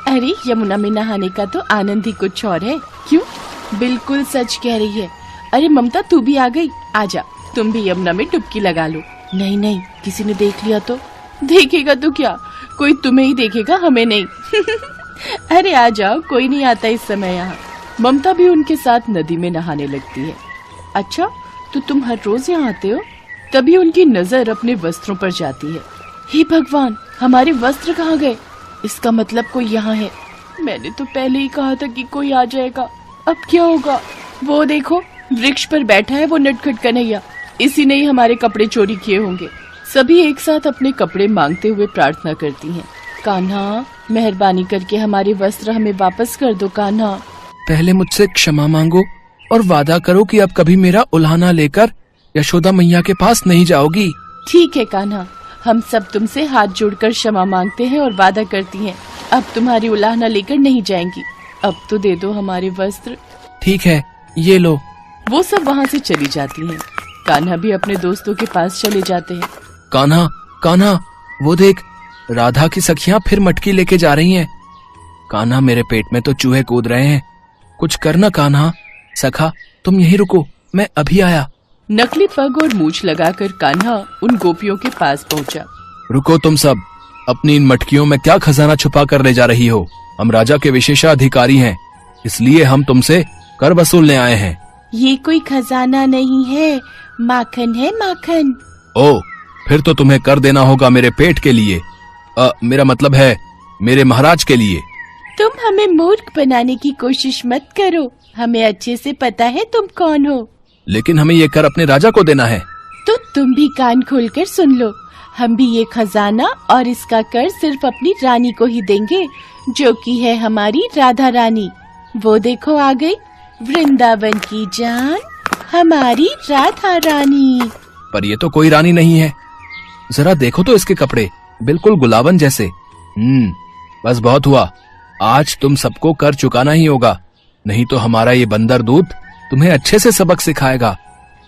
अरे यमुना में नहाने का तो आनंद ही कुछ और है। क्यों? बिल्कुल सच कह रही है। अरे ममता तू भी आ गई, आजा तुम भी यमुना में डुबकी लगा लो। नहीं नहीं, किसी ने देख लिया तो? देखेगा तो क्या, कोई तुम्हें ही देखेगा, हमें नहीं। अरे आ जाओ, कोई नहीं आता इस समय यहाँ। ममता भी उनके साथ नदी में नहाने लगती है। अच्छा, तो तुम हर रोज यहाँ आते हो? तभी उनकी नजर अपने वस्त्रों पर जाती है। हे भगवान, हमारे वस्त्र कहाँ गए? इसका मतलब कोई यहाँ है। मैंने तो पहले ही कहा था कि कोई आ जाएगा। अब क्या होगा? वो देखो, वृक्ष पर बैठा है वो नटखट कन्हैया। इसी ने ही हमारे कपड़े चोरी किए होंगे। सभी एक साथ अपने कपड़े मांगते हुए प्रार्थना करती हैं। कान्हा, मेहरबानी करके हमारे वस्त्र हमें वापस कर दो कान्हा। पहले मुझसे क्षमा मांगो और वादा करो कि अब कभी मेरा उल्हाना लेकर यशोदा मैया के पास नहीं जाओगी। ठीक है कान्हा, हम सब तुमसे हाथ जोड़कर क्षमा मांगते हैं और वादा करती हैं, अब तुम्हारी उलाहना लेकर नहीं जाएंगी। अब तो दे दो हमारे वस्त्र। ठीक है, ये लो। वो सब वहाँ से चली जाती हैं। कान्हा भी अपने दोस्तों के पास चले जाते हैं। कान्हा, कान्हा, वो देख, राधा की सखियां फिर मटकी लेके जा रही हैं। कान्हा, मेरे पेट में तो चूहे कूद रहे हैं, कुछ करना कान्हा। सखा, तुम यहीं रुको, मैं अभी आया। नकली पग और मूछ लगाकर कान्हा उन गोपियों के पास पहुंचा। रुको तुम सब, अपनी इन मटकियों में क्या खजाना छुपा कर ले जा रही हो? हम राजा के विशेषाधिकारी हैं, इसलिए हम तुमसे कर वसूलने आए हैं। ये कोई खजाना नहीं है, माखन है, माखन। ओ, फिर तो तुम्हें कर देना होगा मेरे पेट के लिए। मेरा मतलब है मेरे महाराज के लिए। तुम हमें मूर्ख बनाने की कोशिश मत करो, हमें अच्छे से पता है तुम कौन हो। लेकिन हमें ये कर अपने राजा को देना है। तो तुम भी कान खोलकर सुन लो, हम भी ये खजाना और इसका कर सिर्फ अपनी रानी को ही देंगे, जो कि है हमारी राधा रानी। वो देखो आ गई, वृंदावन की जान, हमारी राधा रानी। पर ये तो कोई रानी नहीं है। जरा देखो तो इसके कपड़े, बिल्कुल गुलाबन जैसे। बस बहुत हुआ, आज तुम सबको कर चुकाना ही होगा, नहीं तो हमारा ये बंदर दूत तुम्हें अच्छे से सबक सिखाएगा।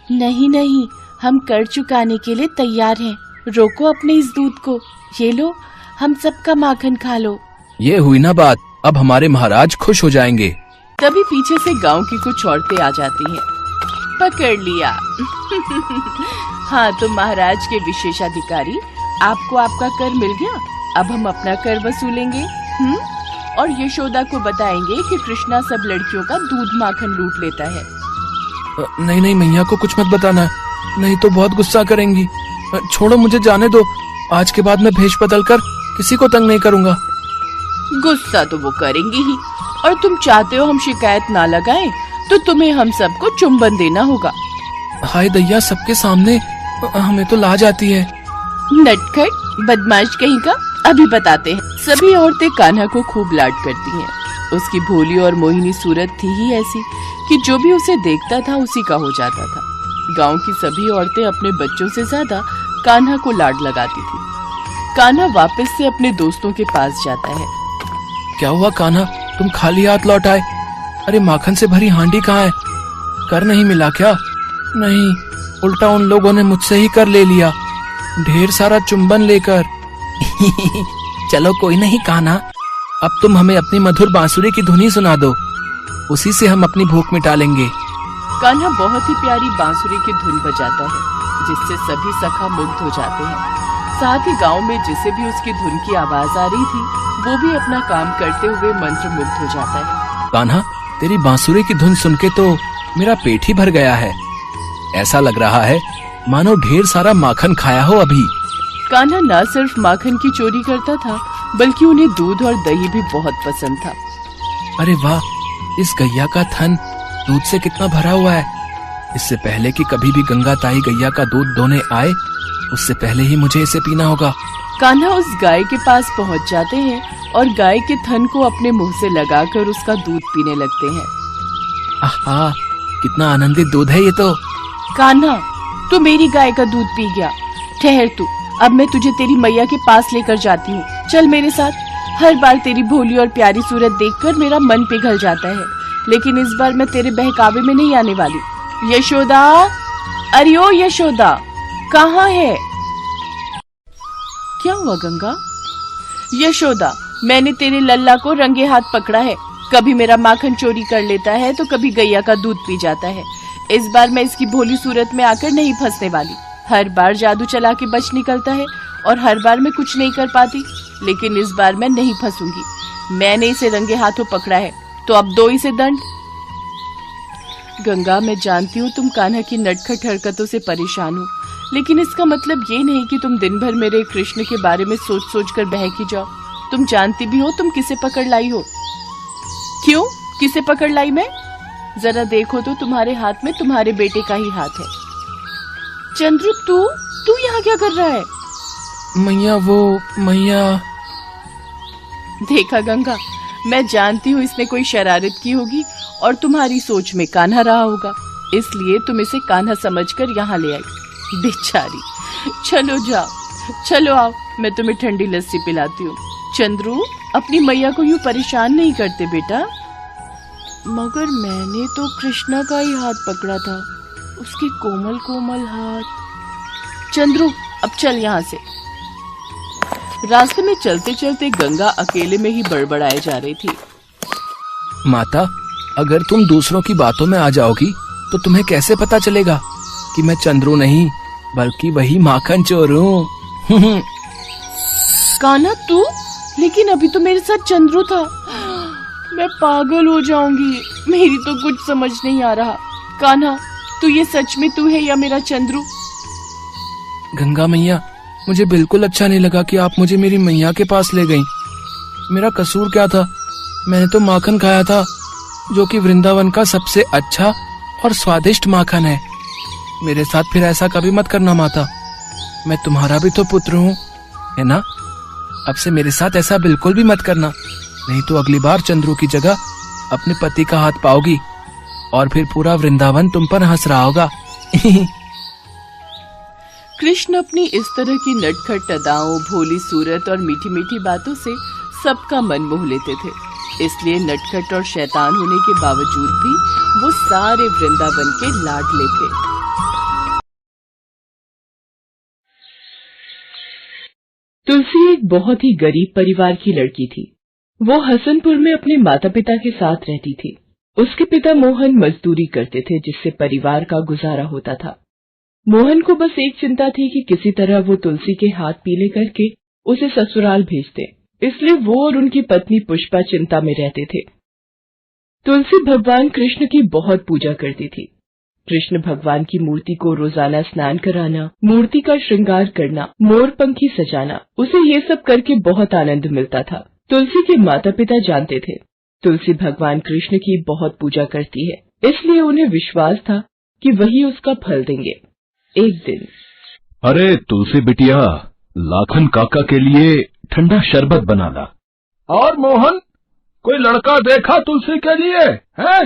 नहीं नहीं, हम कर चुकाने के लिए तैयार हैं। रोको अपने इस दूध को, ये लो, हम सबका माखन खा लो। ये हुई ना बात, अब हमारे महाराज खुश हो जाएंगे। तभी पीछे से गांव की कुछ औरतें आ जाती हैं। पकड़ लिया। हाँ, तो महाराज के विशेषाधिकारी, आपको आपका कर मिल गया, अब हम अपना कर वसूलेंगे। और यशोदा को बताएंगे कि कृष्णा सब लड़कियों का दूध माखन लूट लेता है। नहीं नहीं, मैया को कुछ मत बताना, नहीं तो बहुत गुस्सा करेंगी। छोड़ो, मुझे जाने दो, आज के बाद मैं भेष बदल कर किसी को तंग नहीं करूँगा। गुस्सा तो वो करेंगी ही, और तुम चाहते हो हम शिकायत ना लगाएं, तो तुम्हें हम सबको चुम्बन देना होगा। हाय दैया, सबके सामने हमें तो लाज आती है। नटखट बदमाश कहीं का, अभी बताते हैं। सभी औरतें कान्हा को खूब लाड करती हैं। उसकी भोली और मोहिनी सूरत थी ही ऐसी कि जो भी उसे देखता था उसी का हो जाता था। गांव की सभी औरतें अपने बच्चों से ज्यादा कान्हा को लाड लगाती थी। कान्हा वापस से अपने दोस्तों के पास जाता है। क्या हुआ कान्हा, तुम खाली हाथ लौट आए? अरे माखन से भरी हांडी कहाँ है? कर नहीं मिला क्या? नहीं, उल्टा उन लोगों ने मुझसे ही कर ले लिया, ढेर सारा चुंबन लेकर। चलो कोई नहीं कान्हा, अब तुम हमें अपनी मधुर बांसुरी की धुनी सुना दो, उसी से हम अपनी भूख मिटा लेंगे। कान्हा बहुत ही प्यारी बांसुरी की धुन बजाता है, जिससे सभी सखा मुग्ध हो जाते हैं। साथ ही गांव में जिसे भी उसकी धुन की आवाज आ रही थी, वो भी अपना काम करते हुए मंत्र मुग्ध हो जाता है। कान्हा, तेरी बांसुरी की धुन सुन के तो मेरा पेट ही भर गया है। ऐसा लग रहा है मानो ढेर सारा माखन खाया हो अभी। कान्हा न सिर्फ माखन की चोरी करता था, बल्कि उन्हें दूध और दही भी बहुत पसंद था। अरे वाह, इस गैया का थन दूध से कितना भरा हुआ है। इससे पहले कि कभी भी गंगा ताई गैया का दूध दोने आए, उससे पहले ही मुझे इसे पीना होगा। कान्हा उस गाय के पास पहुंच जाते हैं और गाय के थन को अपने मुंह से लगाकर उसका दूध पीने लगते हैं। आहा, कितना आनंदित दूध है ये तो। कान्हा, तू मेरी गाय का दूध पी गया। ठहर तू, अब मैं तुझे तेरी मैया के पास लेकर जाती हूँ। चल मेरे साथ। हर बार तेरी भोली और प्यारी सूरत देखकर मेरा मन पिघल जाता है, लेकिन इस बार मैं तेरे बहकावे में नहीं आने वाली। यशोदा, अरे ओ यशोदा, कहाँ है? क्या हुआ गंगा? यशोदा, मैंने तेरे लल्ला को रंगे हाथ पकड़ा है। कभी मेरा माखन चोरी कर लेता है तो कभी गैया का दूध पी जाता है। इस बार मैं इसकी भोली सूरत में आकर नहीं फंसने वाली। हर बार जादू चला के बच निकलता है और हर बार मैं कुछ नहीं कर पाती, लेकिन इस बार मैं नहीं फंसूंगी। मैंने इसे रंगे हाथों पकड़ा है, तो अब दो इसे दंड। गंगा, मैं जानती हूँ तुम कान्हा की नटखट हरकतों से परेशान हो, लेकिन इसका मतलब ये नहीं कि तुम दिन भर मेरे कृष्ण के बारे में सोच सोच कर बहकी जाओ। तुम जानती भी हो तुम किसे पकड़ लाई हो। क्यों, किसे पकड़ लाई मैं? जरा देखो तो तुम्हारे हाथ में तुम्हारे बेटे का ही हाथ है। चंद्रू, तू यहाँ क्या कर रहा है? मैया। देखा गंगा, मैं जानती हूँ इसने कोई शरारत की होगी और तुम्हारी सोच में कान्हा रहा होगा, इसलिए तुम इसे कान्हा समझकर यहाँ ले आई। बेचारी, चलो जाओ, चलो आओ, मैं तुम्हें ठंडी लस्सी पिलाती हूँ। चंद्रू, अपनी मैया को यूँ परेशान नहीं करते बेटा। मगर मैंने तो कृष्णा का ही हाथ पकड़ा था, उसके कोमल कोमल हाथ। चंद्रू, अब चल यहाँ से। रास्ते में चलते चलते गंगा अकेले में ही बड़बड़ाए जा रही थी। माता, अगर तुम दूसरों की बातों में आ जाओगी तो तुम्हें कैसे पता चलेगा कि मैं चंद्रू नहीं बल्कि वही माखन चोर हूँ। कान्हा, तू? लेकिन अभी तो मेरे साथ चंद्रू था। मैं पागल हो जाऊंगी, मेरी तो कुछ समझ नहीं आ रहा। कान्हा, तू ये सच में तू है या मेरा चंद्रू? गंगा मैया, मुझे बिल्कुल अच्छा नहीं लगा कि आप मुझे मेरी मैया के पास ले गईं। मेरा कसूर क्या था? मैंने तो माखन खाया था, जो कि वृंदावन का सबसे अच्छा और स्वादिष्ट माखन है। मेरे साथ फिर ऐसा कभी मत करना माता। मैं तुम्हारा भी तो पुत्र हूँ, है ना? अब से मेरे साथ ऐसा बिल्कुल भी मत करना, नहीं तो अगली बार चंद्रू की जगह अपने पति का हाथ पाओगी और फिर पूरा वृंदावन तुम पर हंस रहा होगा। कृष्ण अपनी इस तरह की नटखट अदाओं, भोली सूरत और मीठी मीठी बातों से सबका मन मोह लेते थे। इसलिए नटखट और शैतान होने के बावजूद भी वो सारे वृंदावन के लाडले थे। तुलसी एक बहुत ही गरीब परिवार की लड़की थी। वो हसनपुर में अपने माता पिता के साथ रहती थी। उसके पिता मोहन मजदूरी करते थे, जिससे परिवार का गुजारा होता था। मोहन को बस एक चिंता थी कि किसी तरह वो तुलसी के हाथ पीले करके उसे ससुराल भेज दे, इसलिए वो और उनकी पत्नी पुष्पा चिंता में रहते थे। तुलसी भगवान कृष्ण की बहुत पूजा करती थी। कृष्ण भगवान की मूर्ति को रोजाना स्नान कराना, मूर्ति का श्रृंगार करना, मोरपंखी सजाना, उसे ये सब करके बहुत आनंद मिलता था। तुलसी के माता पिता जानते थे तुलसी भगवान कृष्ण की बहुत पूजा करती है, इसलिए उन्हें विश्वास था कि वही उसका फल देंगे। एक दिन, अरे तुलसी बिटिया, लाखन काका के लिए ठंडा शरबत बना ला। और मोहन, कोई लड़का देखा तुलसी के लिए है?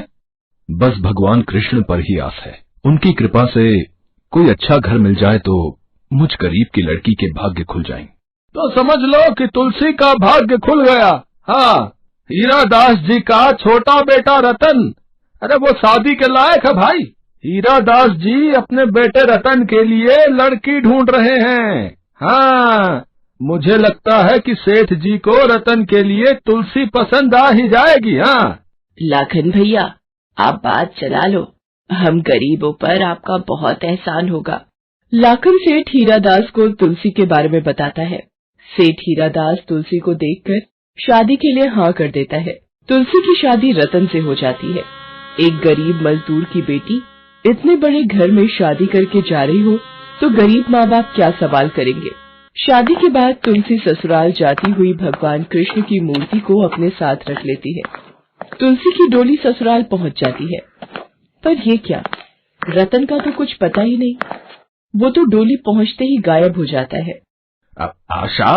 बस भगवान कृष्ण पर ही आस है। उनकी कृपा से कोई अच्छा घर मिल जाए तो मुझ गरीब की लड़की के भाग्य खुल जाएं। तो समझ लो कि तुलसी का भाग्य खुल गया। हाँ, हीरा दास जी का छोटा बेटा रतन, अरे वो शादी के लायक है भाई। हीरा दास जी अपने बेटे रतन के लिए लड़की ढूंढ रहे हैं। हाँ, मुझे लगता है कि सेठ जी को रतन के लिए तुलसी पसंद आ ही जाएगी। हाँ लाखन भैया, आप बात चला लो, हम गरीबों पर आपका बहुत एहसान होगा। लाखन सेठ हीरादास को तुलसी के बारे में बताता है। सेठ हीरादास तुलसी को देखकर शादी के लिए हाँ कर देता है। तुलसी की शादी रतन से हो जाती है। एक गरीब मजदूर की बेटी इतने बड़े घर में शादी करके जा रही हो तो गरीब माँ बाप क्या सवाल करेंगे। शादी के बाद तुलसी ससुराल जाती हुई भगवान कृष्ण की मूर्ति को अपने साथ रख लेती है। तुलसी की डोली ससुराल पहुंच जाती है, पर ये क्या, रतन का तो कुछ पता ही नहीं। वो तो डोली पहुंचते ही गायब हो जाता है। आशा,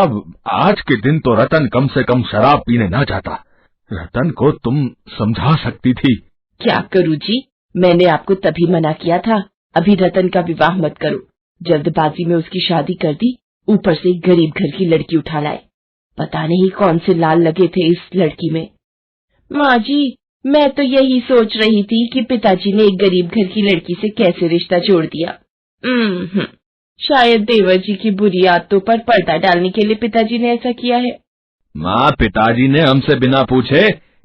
आज के दिन तो रतन कम से कम शराब पीने ना जाता। रतन को तुम समझा सकती थी। क्या करूँ जी, मैंने आपको तभी मना किया था, अभी रतन का विवाह मत करो। जल्दबाजी में उसकी शादी कर दी, ऊपर से एक गरीब घर की लड़की उठा लाए। पता नहीं कौन से लाल लगे थे इस लड़की में। माँ जी, मैं तो यही सोच रही थी कि पिताजी ने एक गरीब घर की लड़की से कैसे रिश्ता जोड़ दिया। शायद देवर जी की बुरी आदतों पर पर्दा डालने के लिए पिताजी ने ऐसा किया है। माँ, पिताजी ने हमसे बिना पूछे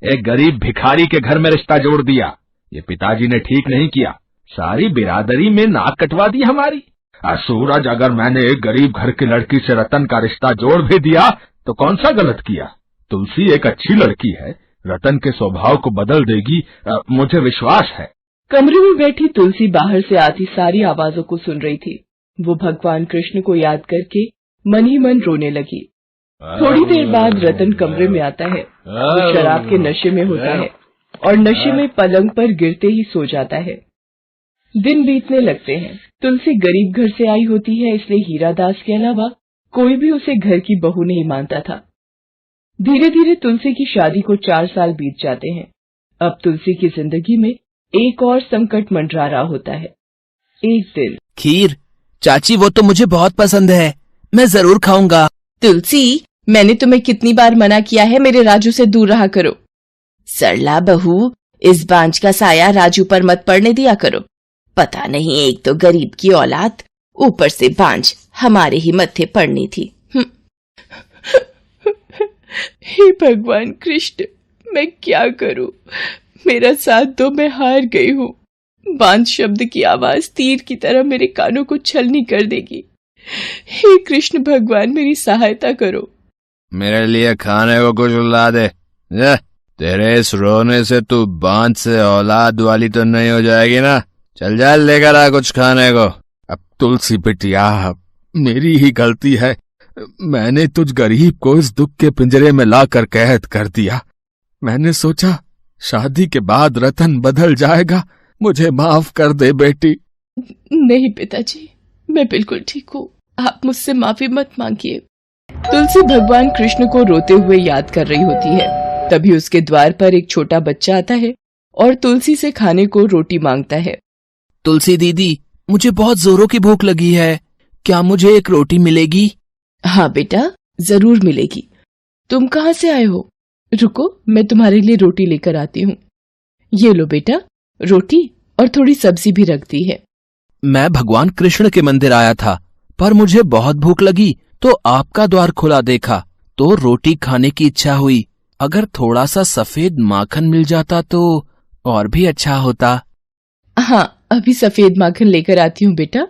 एक गरीब भिखारी के घर में रिश्ता जोड़ दिया। ये पिताजी ने ठीक नहीं किया। सारी बिरादरी में नाक कटवा दी हमारी। सूरज, अगर मैंने एक गरीब घर की लड़की से रतन का रिश्ता जोड़ भी दिया तो कौन सा गलत किया? तुलसी एक अच्छी लड़की है, रतन के स्वभाव को बदल देगी, मुझे विश्वास है। कमरे में बैठी तुलसी बाहर से आती सारी आवाजों को सुन रही थी। वो भगवान कृष्ण को याद करके मन ही मन रोने लगी। थोड़ी देर बाद रतन कमरे में आता है। वो शराब के नशे में होता है और नशे में पलंग पर गिरते ही सो जाता है। दिन बीतने लगते हैं। तुलसी गरीब घर से आई होती है, इसलिए हीरा दास के अलावा कोई भी उसे घर की बहू नहीं मानता था। धीरे धीरे तुलसी की शादी को 4 साल बीत जाते हैं। अब तुलसी की जिंदगी में एक और संकट मंडरा रहा होता है। एक दिन, खीर चाची, वो तो मुझे बहुत पसंद है, मैं जरूर खाऊंगा। तुलसी, मैंने तुम्हें कितनी बार मना किया है मेरे राजू से दूर रहा करो। सरला बहू, इस बांझ का साया राजू पर मत पड़ने दिया करो। पता नहीं, एक तो गरीब की औलाद, ऊपर से बांझ हमारे ही मत्थे पड़नी थी। हे भगवान कृष्ण, मैं क्या करूं? मेरा साथ दो, मैं हार गई हूँ। बांझ शब्द की आवाज तीर की तरह मेरे कानों को छलनी कर देगी। हे कृष्ण भगवान, मेरी सहायता करो। मेरे लिए खाने को कुछ ला दे। तेरे इस रोने से तू बांझ से औलाद वाली तो नहीं हो जाएगी ना? चल जा, लेकर आ कुछ खाने को। अब तुलसी बिटिया, मेरी ही गलती है। मैंने तुझ गरीब को इस दुख के पिंजरे में लाकर कैद कर दिया। मैंने सोचा शादी के बाद रतन बदल जाएगा। मुझे माफ कर दे बेटी। नहीं पिताजी, मैं बिल्कुल ठीक हूँ। आप मुझसे माफी मत मांगिए। तुलसी भगवान कृष्ण को रोते हुए याद कर रही होती है। तभी उसके द्वार पर एक छोटा बच्चा आता है और तुलसी से खाने को रोटी मांगता है। तुलसी दीदी, मुझे बहुत जोरों की भूख लगी है, क्या मुझे एक रोटी मिलेगी? हाँ बेटा, जरूर मिलेगी। तुम कहाँ से आए हो? रुको, मैं तुम्हारे लिए रोटी लेकर आती हूँ। ये लो बेटा, रोटी और थोड़ी सब्जी भी रख दी है। मैं भगवान कृष्ण के मंदिर आया था, पर मुझे बहुत भूख लगी तो आपका द्वार खुला देखा तो रोटी खाने की इच्छा हुई। अगर थोड़ा सा सफेद माखन मिल जाता तो और भी अच्छा होता। हाँ, अभी सफेद माखन लेकर आती हूँ बेटा।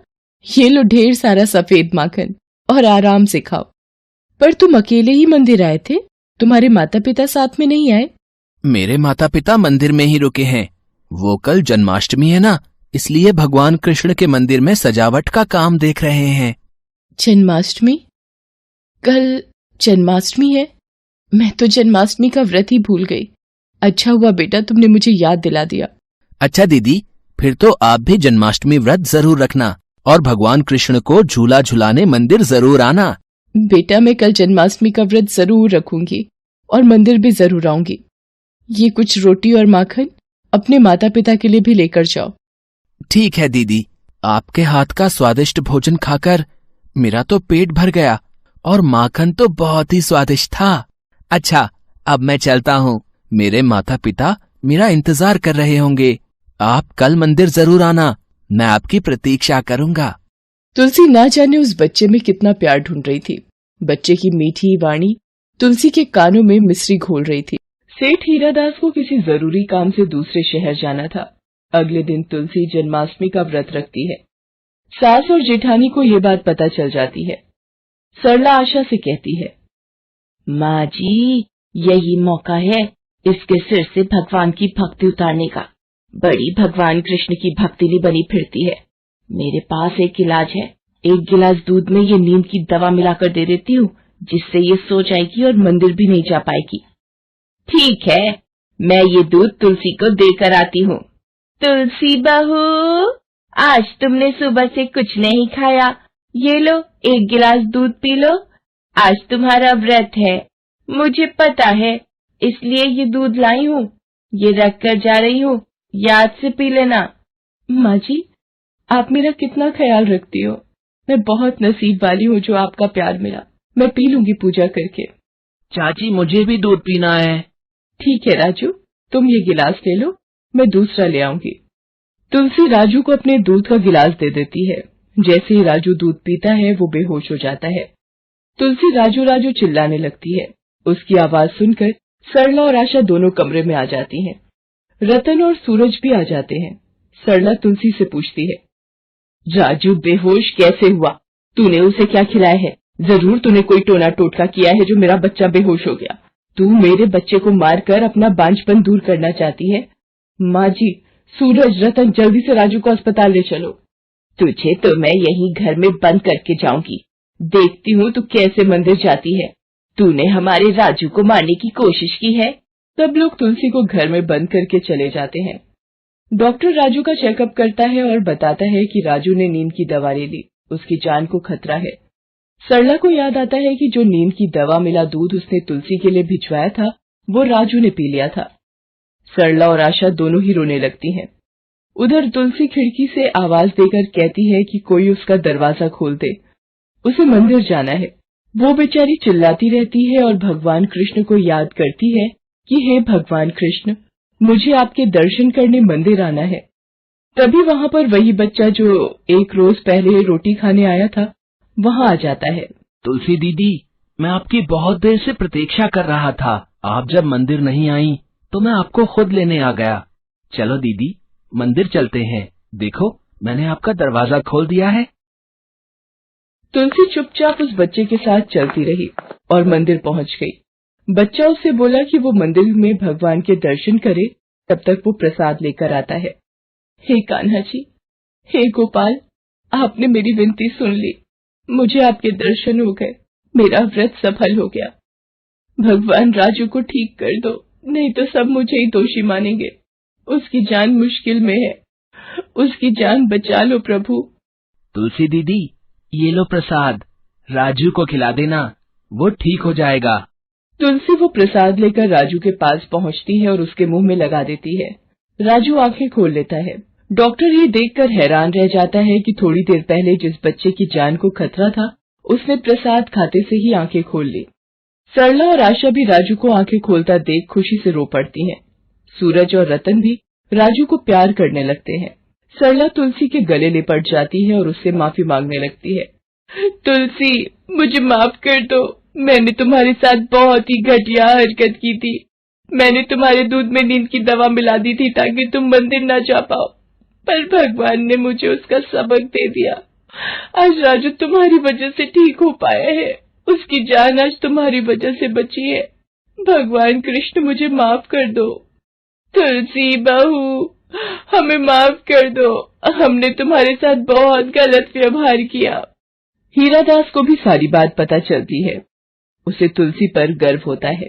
ये लो ढेर सारा सफेद माखन और आराम से खाओ। पर तुम अकेले ही मंदिर आए थे, तुम्हारे माता पिता साथ में नहीं आए? मेरे माता पिता मंदिर में ही रुके हैं। वो कल जन्माष्टमी है ना, इसलिए भगवान कृष्ण के मंदिर में सजावट का काम देख रहे हैं। जन्माष्टमी? कल जन्माष्टमी है? मैं तो जन्माष्टमी का व्रत ही भूल गई। अच्छा हुआ बेटा, तुमने मुझे याद दिला दिया। अच्छा दीदी, फिर तो आप भी जन्माष्टमी व्रत जरूर रखना और भगवान कृष्ण को झूला झुलाने मंदिर जरूर आना। बेटा, मैं कल जन्माष्टमी का व्रत जरूर रखूंगी और मंदिर भी जरूर आऊंगी। ये कुछ रोटी और माखन अपने माता पिता के लिए भी लेकर जाओ। ठीक है दीदी, आपके हाथ का स्वादिष्ट भोजन खाकर मेरा तो पेट भर गया और माखन तो बहुत ही स्वादिष्ट था। अच्छा, अब मैं चलता हूँ। मेरे माता पिता मेरा इंतजार कर रहे होंगे। आप कल मंदिर जरूर आना, मैं आपकी प्रतीक्षा करूंगा। तुलसी ना जाने उस बच्चे में कितना प्यार ढूंढ रही थी। बच्चे की मीठी वाणी तुलसी के कानों में मिश्री घोल रही थी। सेठ हीरादास को किसी जरूरी काम से दूसरे शहर जाना था। अगले दिन तुलसी जन्माष्टमी का व्रत रखती है। सास और जेठानी को ये बात पता चल जाती है। सरला आशा से कहती है, माँ जी, यही मौका है इसके सिर से भगवान की भक्ति उतारने का। बड़ी भगवान कृष्ण की भक्तिनी बनी फिरती है। मेरे पास एक इलाज है। 1 गिलास दूध में ये नींद की दवा मिलाकर दे देती हूँ, जिससे ये सो जाएगी और मंदिर भी नहीं जा पाएगी। ठीक है, मैं ये दूध तुलसी को देकर आती हूँ। तुलसी बहू, आज तुमने सुबह से कुछ नहीं खाया। ये लो 1 गिलास दूध पी लो। आज तुम्हारा व्रत है, मुझे पता है, इसलिए ये दूध लाई हूँ। ये रख कर जा रही हूँ, याद से पी लेना। माँ जी, आप मेरा कितना ख्याल रखती हो। मैं बहुत नसीब वाली हूँ जो आपका प्यार मिला। मैं पी लूंगी पूजा करके। चाची, मुझे भी दूध पीना है। ठीक है राजू, तुम ये गिलास ले लो, मैं दूसरा ले आऊंगी। तुलसी राजू को अपने दूध का गिलास दे देती है। जैसे ही राजू दूध पीता है वो बेहोश हो जाता है। तुलसी राजू राजू चिल्लाने लगती है। उसकी आवाज सुनकर सरला और आशा दोनों कमरे में आ जाती हैं। रतन और सूरज भी आ जाते हैं। सरला तुलसी से पूछती है, राजू बेहोश कैसे हुआ? तूने उसे क्या खिलाया है? जरूर तूने कोई टोना टोटका किया है जो मेरा बच्चा बेहोश हो गया। तू मेरे बच्चे को मारकर अपना बांझपन दूर करना चाहती है। माँ जी, सूरज, रतन, जल्दी से राजू को अस्पताल ले चलो। तुझे तो मैं यहीं घर में बंद करके जाऊंगी। देखती हूँ तू कैसे मंदिर जाती है। तूने हमारे राजू को मारने की कोशिश की है। सब लोग तुलसी को घर में बंद करके चले जाते हैं। डॉक्टर राजू का चेकअप करता है और बताता है कि राजू ने नींद की दवा ले ली, उसकी जान को खतरा है। सरला को याद आता है कि जो नींद की दवा मिला दूध उसने तुलसी के लिए भिजवाया था, वो राजू ने पी लिया था। सरला और आशा दोनों ही रोने लगती हैं। उधर तुलसी खिड़की से आवाज देकर कहती है कि कोई उसका दरवाजा खोल दे, उसे मंदिर जाना है। वो बेचारी चिल्लाती रहती है और भगवान कृष्ण को याद करती है कि हे भगवान कृष्ण, मुझे आपके दर्शन करने मंदिर आना है। तभी वहाँ पर वही बच्चा जो एक रोज पहले रोटी खाने आया था, वहाँ आ जाता है। तुलसी दीदी, मैं आपकी बहुत देर से प्रतीक्षा कर रहा था। आप जब मंदिर नहीं आई तो मैं आपको खुद लेने आ गया। चलो दीदी, मंदिर चलते हैं। देखो, मैंने आपका दरवाजा खोल दिया है। तुलसी चुपचाप उस बच्चे के साथ चलती रही और मंदिर पहुंच गई। बच्चा उससे बोला कि वो मंदिर में भगवान के दर्शन करे, तब तक वो प्रसाद लेकर आता है। हे कान्हा जी, हे गोपाल, आपने मेरी विनती सुन ली। मुझे आपके दर्शन हो गए, मेरा व्रत सफल हो गया। भगवान राजू को ठीक कर दो, नहीं तो सब मुझे ही दोषी मानेंगे। उसकी जान मुश्किल में है, उसकी जान बचा लो प्रभु। तुलसी दीदी, ये लो प्रसाद, राजू को खिला देना, वो ठीक हो जाएगा। तुलसी वो प्रसाद लेकर राजू के पास पहुंचती है और उसके मुंह में लगा देती है। राजू आंखें खोल लेता है। डॉक्टर ये देखकर हैरान रह जाता है कि थोड़ी देर पहले जिस बच्चे की जान को खतरा था, उसने प्रसाद खाते से ही आंखें खोल ली। सरला और आशा भी राजू को आंखें खोलता देख खुशी से रो पड़ती हैं। सूरज और रतन भी राजू को प्यार करने लगते हैं। सरला तुलसी के गले लिपट जाती है और उससे माफी मांगने लगती है। तुलसी, मुझे माफ कर दो, मैंने तुम्हारे साथ बहुत ही घटिया हरकत की थी। मैंने तुम्हारे दूध में नींद की दवा मिला दी थी ताकि तुम मंदिर न जा पाओ, पर भगवान ने मुझे उसका सबक दे दिया। आज राजू तुम्हारी वजह से ठीक हो पाया है, उसकी जान आज तुम्हारी वजह से बची है। भगवान कृष्ण, मुझे माफ कर दो। तुलसी बहू, हमें माफ कर दो, हमने तुम्हारे साथ बहुत गलत व्यवहार किया। हीरादास को भी सारी बात पता चलती है। उसे तुलसी पर गर्व होता है।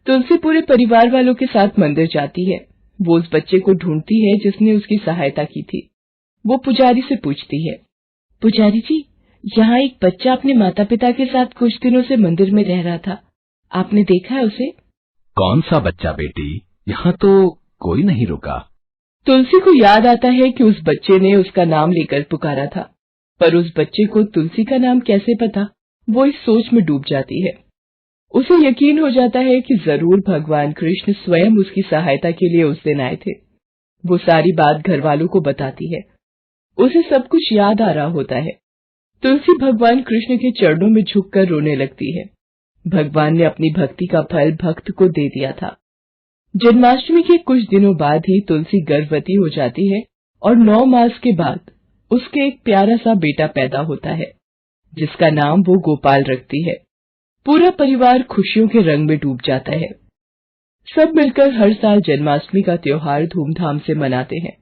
तुलसी पूरे परिवार वालों के साथ मंदिर जाती है। वो उस बच्चे को ढूंढती है जिसने उसकी सहायता की थी। वो पुजारी से पूछती है, पुजारी जी, यहाँ एक बच्चा अपने माता पिता के साथ कुछ दिनों से मंदिर में रह रहा था, आपने देखा है उसे? कौन सा बच्चा बेटी? यहाँ तो कोई नहीं रुका। तुलसी को याद आता है कि उस बच्चे ने उसका नाम लेकर पुकारा था, पर उस बच्चे को तुलसी का नाम कैसे पता? वो इस सोच में डूब जाती है। उसे यकीन हो जाता है कि जरूर भगवान कृष्ण स्वयं उसकी सहायता के लिए उस दिन आए थे। वो सारी बात घर वालों को बताती है। उसे सब कुछ याद आ रहा होता है। तुलसी भगवान कृष्ण के चरणों में झुककर रोने लगती है। भगवान ने अपनी भक्ति का फल भक्त को दे दिया था। जन्माष्टमी के कुछ दिनों बाद ही तुलसी गर्भवती हो जाती है और 9 मास के बाद उसके एक प्यारा सा बेटा पैदा होता है, जिसका नाम वो गोपाल रखती है। पूरा परिवार खुशियों के रंग में डूब जाता है। सब मिलकर हर साल जन्माष्टमी का त्योहार धूमधाम से मनाते हैं।